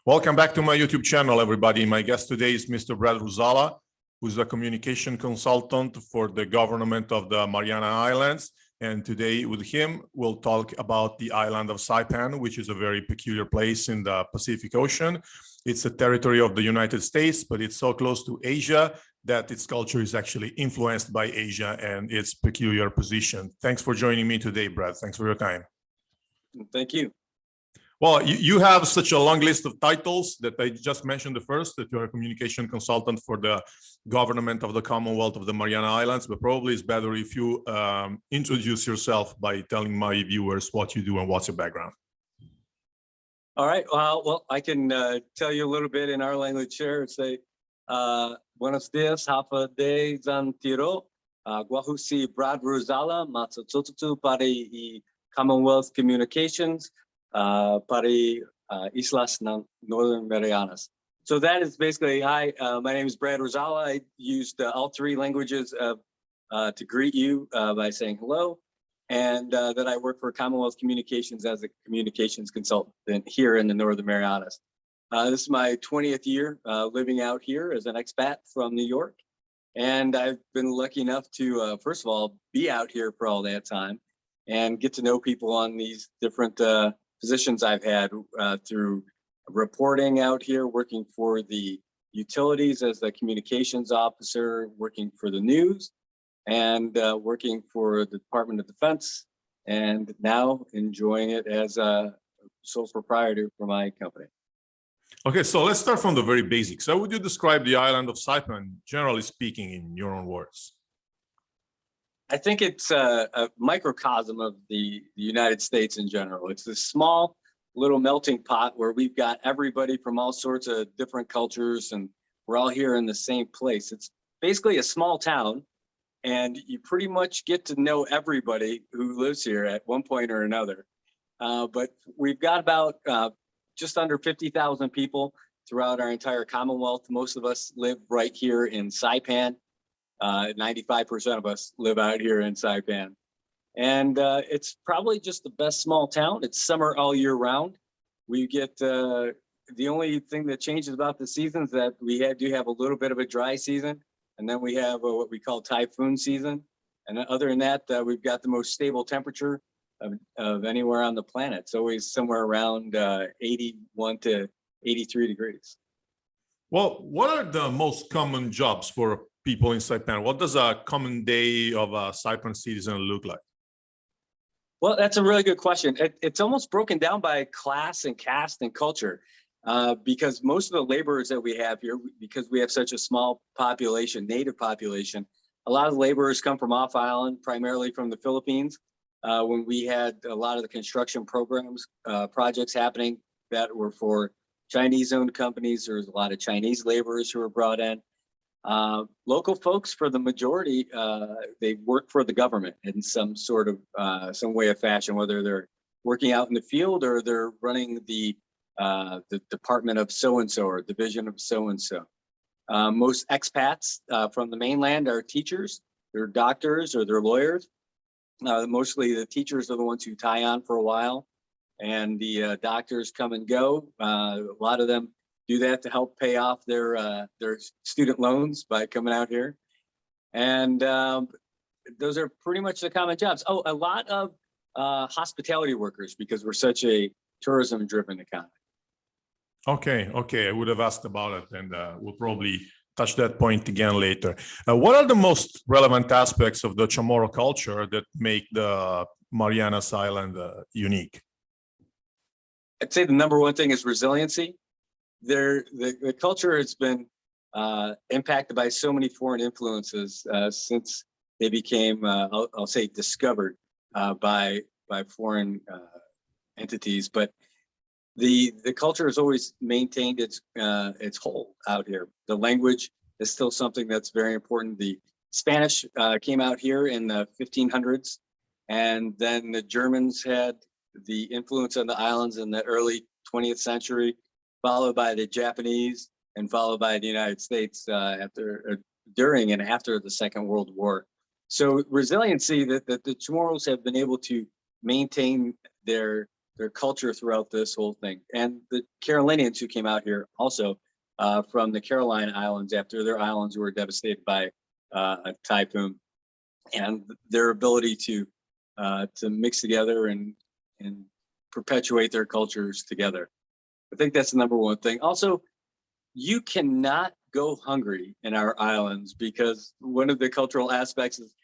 Welcome back to my YouTube channel, everybody. My guest today is Mr. Brad Ruszala, who's a communication consultant for the government of the Mariana Islands. And today with him, we'll talk about the island of Saipan, which is a very peculiar place in the Pacific Ocean. It's a territory of the United States, but it's so close to Asia that its culture is actually influenced by Asia and its peculiar position. Thanks for joining me today, Brad. Thanks for your time. Thank you. Well, you have such a long list of titles that I just mentioned the first, that you're a communication consultant for the government of the Commonwealth of the Mariana Islands, but probably it's better if you introduce yourself by telling my viewers what you do and what's your background. All right. Well, I can tell you a little bit in our language here. Say, buenos dias, hafa de zantiro, guahusi Brad Ruszala, matsututu pari Commonwealth Communications, pari Islas Northern Marianas. So that is basically, hi, my name is Brad Ruszala. I used all three languages to greet you by saying hello. And that I work for Commonwealth Communications as a communications consultant here in the Northern Marianas. This is my 20th year living out here as an expat from New York. And I've been lucky enough to, first of all, be out here for all that time and get to know people on these different positions I've had through reporting out here, working for the utilities as the communications officer, working for the news, and working for the Department of Defense, and now enjoying it as a sole proprietor for my company. Okay, so let's start from the very basics. How would you describe the island of Saipan, generally speaking, in your own words? I think it's a microcosm of the United States in general. It's this small little melting pot where we've got everybody from all sorts of different cultures, and we're all here in the same place. It's basically a small town, and you pretty much get to know everybody who lives here at one point or another. But we've got about just under 50,000 people throughout our entire Commonwealth. Most of us live right here in Saipan. 95% of us live out here in Saipan. And it's probably just the best small town. It's summer all year round. We get, the only thing that changes about the seasons that we do have a little bit of a dry season. And then we have what we call typhoon season. And other than that, we've got the most stable temperature of anywhere on the planet. It's always somewhere around 81 to 83 degrees. Well, what are the most common jobs for people in Saipan? What does a common day of a Saipan citizen look like? Well, that's a really good question. It's almost broken down by class and caste and culture, because most of the laborers that we have here, because we have such a small population, native population, a lot of the laborers come from off island, primarily from the Philippines. When we had a lot of the construction programs, projects happening that were for Chinese-owned companies, there was a lot of Chinese laborers who were brought in. Local folks, for the majority, they work for the government in some sort of, some way of fashion, whether they're working out in the field or they're running the department of so-and-so or division of so-and-so. Most expats from the mainland are teachers, they're doctors or they're lawyers. Mostly the teachers are the ones who tie on for a while, and the doctors come and go. A lot of them do that to help pay off their student loans by coming out here. And those are pretty much the common jobs. Oh, a lot of hospitality workers, because we're such a tourism-driven economy. Okay, I would have asked about it, and we'll probably touch that point again later. What are the most relevant aspects of the Chamorro culture that make the Marianas Island unique? I'd say the number one thing is resiliency. The culture has been impacted by so many foreign influences since they became, I'll say, discovered by foreign entities. But the culture has always maintained its hold out here. The language is still something that's very important. The Spanish came out here in the 1500s, and then the Germans had the influence on the islands in the early 20th century, followed by the Japanese, and followed by the United States during and after the Second World War. So resiliency, that the Chamorros have been able to maintain their their culture throughout this whole thing. And the Carolinians who came out here also from the Caroline Islands after their islands were devastated by a typhoon, and their ability to mix together and perpetuate their cultures together. I think that's the number one thing. Also, you cannot go hungry in our islands because one of the cultural aspects is,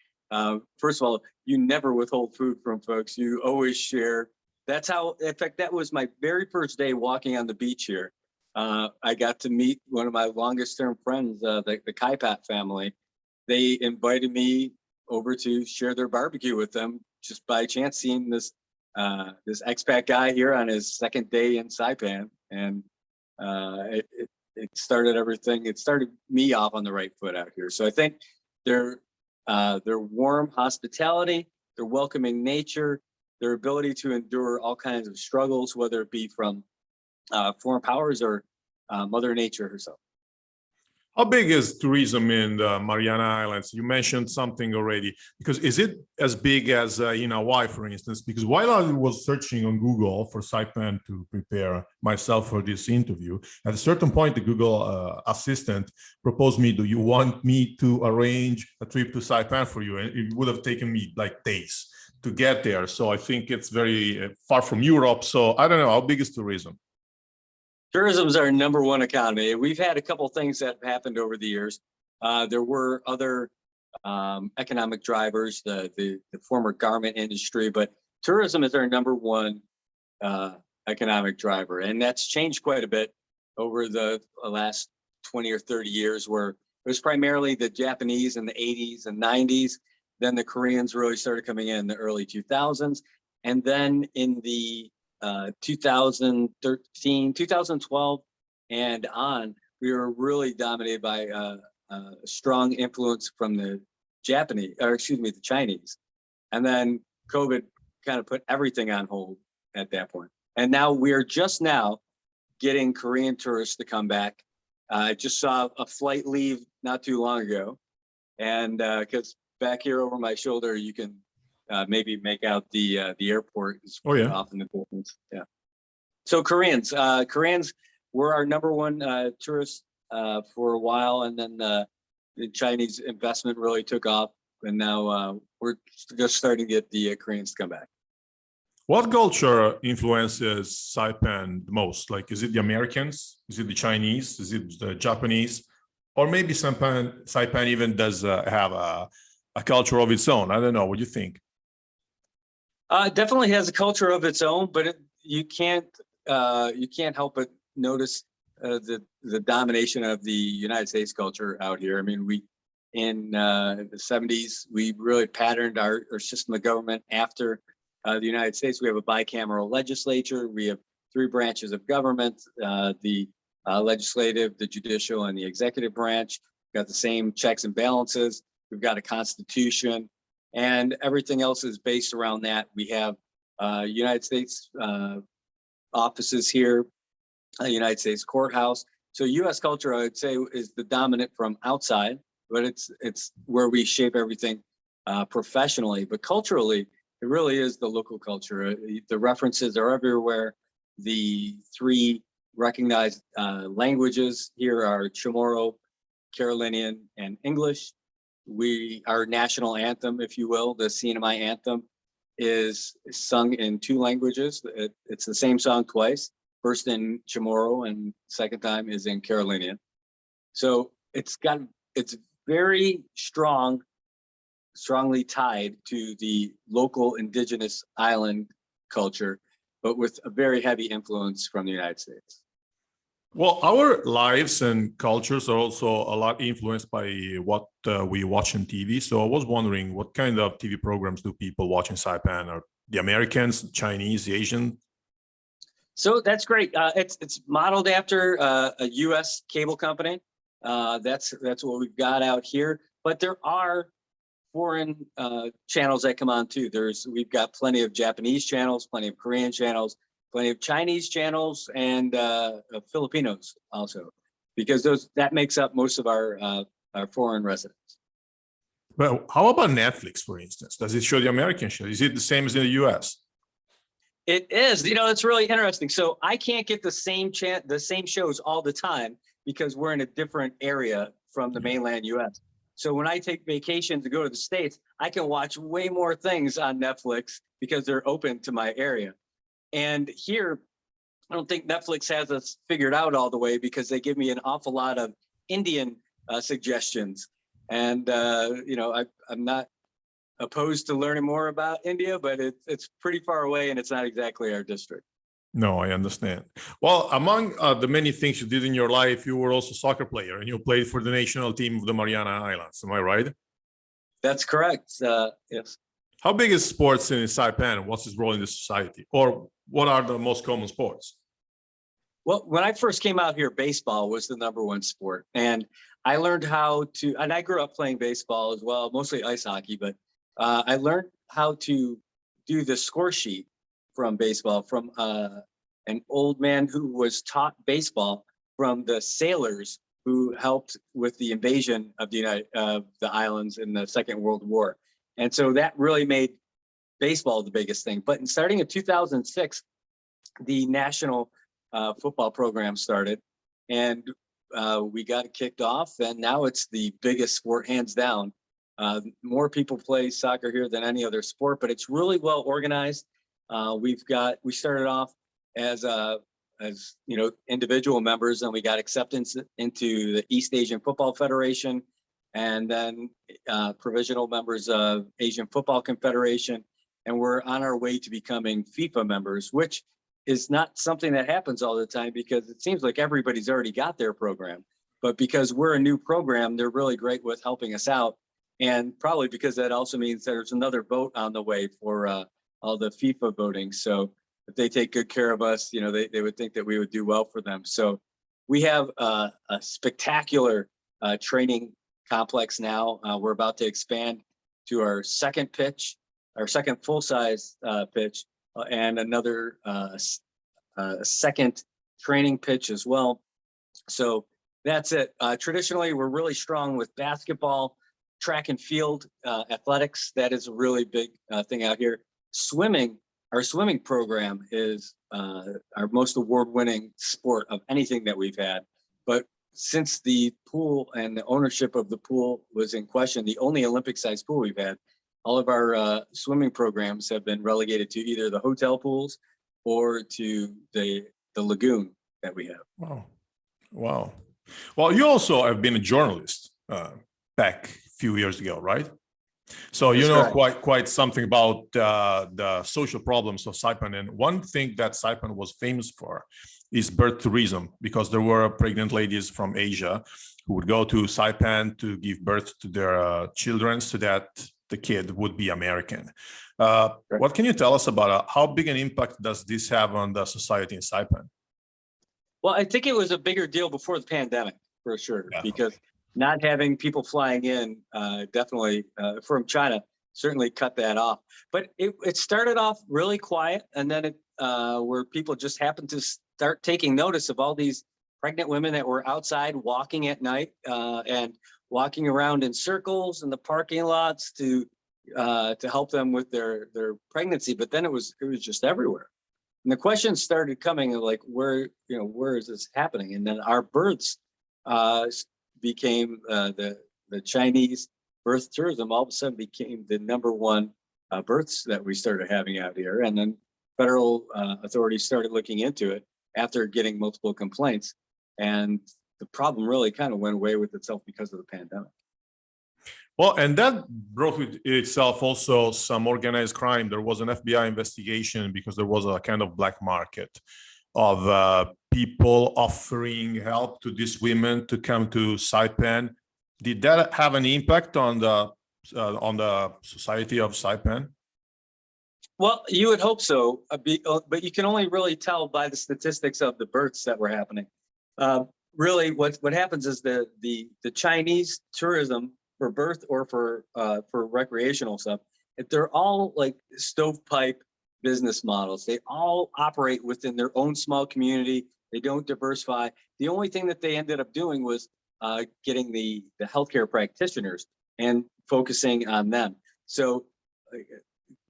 first of all, you never withhold food from folks. You always share. That's how, in fact, that was my very first day walking on the beach here. I got to meet one of my longest term friends, the Saipan family. They invited me over to share their barbecue with them just by chance, seeing this expat guy here on his second day in Saipan. And it started everything. It started me off on the right foot out here. So I think their warm hospitality, their welcoming nature, their ability to endure all kinds of struggles, whether it be from foreign powers or Mother Nature herself. How big is tourism in the Mariana Islands? You mentioned something already, because is it as big as in Hawaii, for instance? Because while I was searching on Google for Saipan to prepare myself for this interview, at a certain point, the Google assistant proposed me, do you want me to arrange a trip to Saipan for you? And it would have taken me like days to get there. So I think it's very far from Europe. So I don't know, how big is tourism? Tourism is our number one economy. We've had a couple of things that have happened over the years. There were other economic drivers, the former garment industry, but tourism is our number one economic driver. And that's changed quite a bit over the last 20 or 30 years, where it was primarily the Japanese in the 80s and 90s. Then the Koreans really started coming in the early 2000s. And then in the 2013, 2012 and on, we were really dominated by a strong influence from the Chinese. And then COVID kind of put everything on hold at that point. And now we're just now getting Korean tourists to come back. I just saw a flight leave not too long ago. And because back here over my shoulder, you can maybe make out the airport is off in the distance. Yeah. So Koreans were our number one tourists for a while, and then the Chinese investment really took off, and now we're just starting to get the Koreans to come back. What culture influences Saipan the most? Like, is it the Americans? Is it the Chinese? Is it the Japanese? Or maybe Saipan even does have a culture of its own? I don't know. What do you think? Definitely has a culture of its own, but you can't help but notice the domination of the United States culture out here. I mean, in the 70s, we really patterned our system of government after the United States. We have a bicameral legislature. We have 3 branches of government, the legislative, the judicial, and the executive branch. We've got the same checks and balances. We've got a constitution. And everything else is based around that. We have United States offices here, a United States courthouse. So U.S. culture, I would say, is the dominant from outside, but it's where we shape everything professionally. But culturally, it really is the local culture. The references are everywhere. The 3 recognized languages here are Chamorro, Carolinian, and English. Our national anthem, if you will, the CNMI anthem, is sung in 2 languages. It's the same song twice, first in Chamorro and second time is in Carolinian. So it's very strongly tied to the local indigenous island culture, but with a very heavy influence from the United States. Well, our lives and cultures are also a lot influenced by what we watch on TV. So I was wondering, what kind of TV programs do people watch in Saipan? Are the Americans, Chinese, the Asian? So that's great. It's modeled after a U.S. cable company. That's what we've got out here. But there are foreign channels that come on too. We've got plenty of Japanese channels, plenty of Korean channels, plenty of Chinese channels, and Filipinos also, because that makes up most of our foreign residents. Well, how about Netflix, for instance? Does it show the American show? Is it the same as in the US? It is, it's really interesting. So I can't get the same shows all the time because we're in a different area from the mainland US. So when I take vacation to go to the States, I can watch way more things on Netflix because they're open to my area. And here, I don't think Netflix has us figured out all the way because they give me an awful lot of Indian suggestions. And, I'm not opposed to learning more about India, but it's pretty far away and it's not exactly our district. No, I understand. Well, among the many things you did in your life, you were also a soccer player and you played for the national team of the Mariana Islands. Am I right? That's correct. Yes. How big is sports in Saipan? What's its role in the society? Or what are the most common sports? Well, when I first came out here, baseball was the #1 sport. And I learned and I grew up playing baseball as well, mostly ice hockey, but I learned how to do the score sheet from baseball from an old man who was taught baseball from the sailors who helped with the invasion of the islands in the Second World War. And so that really made baseball the biggest thing. But starting in 2006, the national football program started, and we got it kicked off, and now it's the biggest sport, hands down. More people play soccer here than any other sport, but it's really well organized. We started off as individual members, and we got acceptance into the East Asian Football Federation, and then provisional members of Asian Football Confederation, and we're on our way to becoming FIFA members, which is not something that happens all the time because it seems like everybody's already got their program. But because we're a new program, they're really great with helping us out. And probably because that also means there's another vote on the way for all the FIFA voting. So if they take good care of us, they would think that we would do well for them. So we have a spectacular training complex now. We're about to expand to our second full-size pitch, and another second training pitch as well. So that's it. Traditionally, we're really strong with basketball, track and field, athletics. That is a really big thing out here. Swimming, our swimming program is our most award-winning sport of anything that we've had. But since the pool and the ownership of the pool was in question, the only Olympic-sized pool we've had, all of our swimming programs have been relegated to either the hotel pools or to the lagoon that we have. Wow. Well, you also have been a journalist back a few years ago, right? So you know quite something about the social problems of Saipan. And one thing that Saipan was famous for is birth tourism, because there were pregnant ladies from Asia who would go to Saipan to give birth to their children so that the kid would be American. What can you tell us about how big an impact does this have on the society in Saipan? Well, I think it was a bigger deal before the pandemic, for sure, because not having people flying in definitely from China certainly cut that off. But it started off really quiet, and then where people just happened to start taking notice of all these pregnant women that were outside walking at night and walking around in circles in the parking lots to help them with their pregnancy. But then it was just everywhere. And the questions started coming like, where is this happening? And then our births became the Chinese birth tourism all of a sudden became the #1 births that we started having out here. And then federal authorities started looking into it after getting multiple complaints. And the problem really kind of went away with itself because of the pandemic. Well, and that brought with itself also some organized crime. There was an FBI investigation because there was a kind of black market of people offering help to these women to come to Saipan. Did that have an impact on the society of Saipan? Well, you would hope so, but you can only really tell by the statistics of the births that were happening. Really, what happens is the Chinese tourism for birth or for recreational stuff, they're all like stovepipe business models. They all operate within their own small community. They don't diversify. The only thing that they ended up doing was getting the healthcare practitioners and focusing on them. So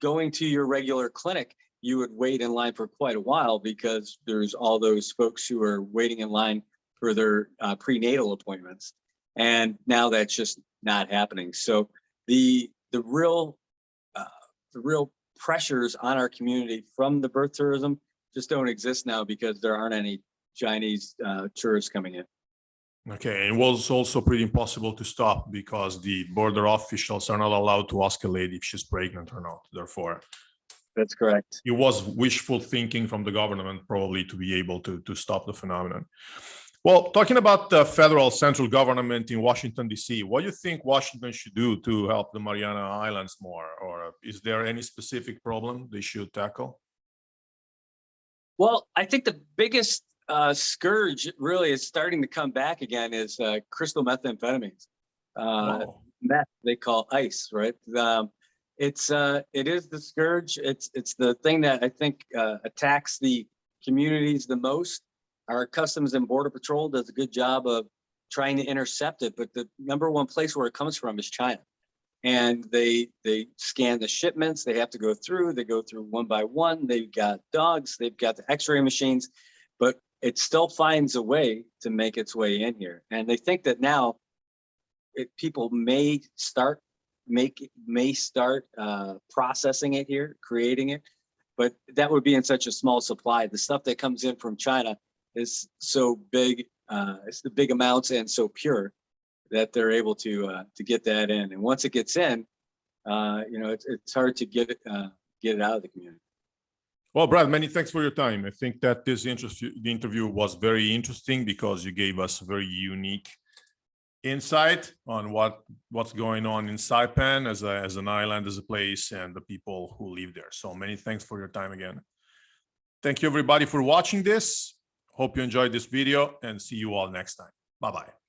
going to your regular clinic, you would wait in line for quite a while because there's all those folks who are waiting in line for their prenatal appointments. And now that's just not happening. So the real pressures on our community from the birth tourism just don't exist now because there aren't any Chinese tourists coming in. Okay, and it was also pretty impossible to stop because the border officials are not allowed to ask a lady if she's pregnant or not. Therefore, that's correct. It was wishful thinking from the government probably to be able to stop the phenomenon. Well, talking about the federal central government in Washington, D.C., what do you think Washington should do to help the Mariana Islands more? Or is there any specific problem they should tackle? Well, I think the biggest scourge really is starting to come back again is crystal methamphetamines. Wow. Meth, they call ice, right? It is the scourge. It's the thing that I think attacks the communities the most. Our Customs and Border Patrol does a good job of trying to intercept it, but the number one place where it comes from is China. And they scan the shipments. They have to go through. They go through one by one. They've got dogs. They've got the X-ray machines, but it still finds a way to make its way in here. And they think that now people may start processing it here, creating it, but that would be in such a small supply. The stuff that comes in from China is so big, it's the big amounts and so pure that they're able to get that in. And once it gets in, it's hard to get it out of the community. Well, Brad, many thanks for your time. I think that the interview was very interesting because you gave us a very unique insight on what's going on in Saipan as an island, as a place, and the people who live there. So many thanks for your time again. Thank you everybody for watching this. Hope you enjoyed this video and see you all next time. Bye-bye.